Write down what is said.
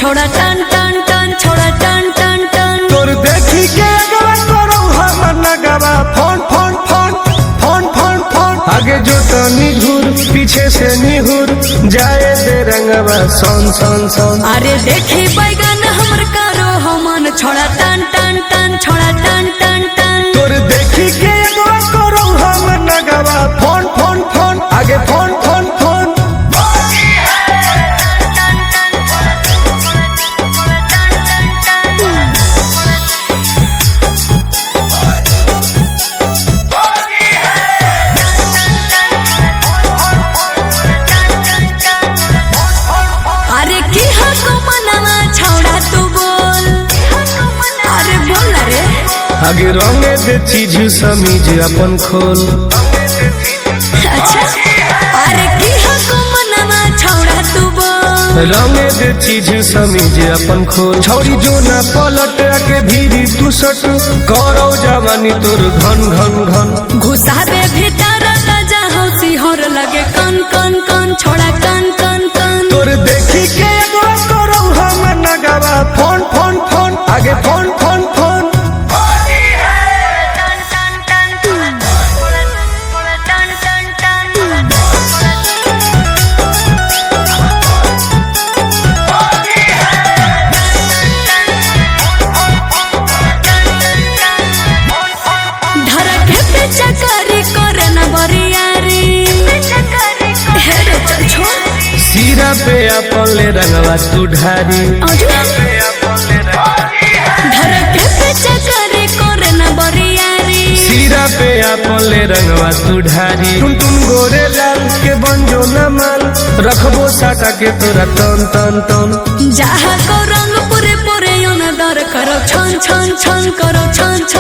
छोड़ा टन टन टन छोड़ा टन टन टन तोर देखी के अगवा करो हमर नगवा phone phone phone phone phone phone आगे जो तनी घूर पीछे से निहुर जाए दे रंगवा सोन सोन सोन। अरे देखी बैगन हमर कारो हमन छोड़ा टन टन टन छोड़ा टन टन टन तोर देखी के अगवा करो हमर नगवा फोन फोन फोन आगे फोन फोन फोन। अरे की हको मनवा छोड़ा तू बोल अरे बोल रे आगे रंगे दे चीज समीज अपन खोल। अच्छा अरे की हको मनवा छोड़ा तू बोल रंगे दे चीज समीज अपन खोल। छौरी जो ना पलट के भीरी तू सट करो जवानी तोर घन घन घन घुसा दे भीतर राजा हौसी होर लगे कन कन कन छोड़ा कन कन कन तोर देखी के एगो करो हमर नगवा फोन फोन फोन आगे फोन फोन फोन। धरके पे चकरी करे न बरियारी हे रे चल छोड़ सीरा पे अपन ले रंगवा तू ढारी। धरके पे चकरी करे न बरियारी सीरा पे अपन ले रंगवा तू ढारी। टुन टुन गोरे लाल के बंजो न माल रखबो साटा के तोरा तन तन तन। जहाँ को रंग पूरे पूरे दर करो छन छन छन करो छन छन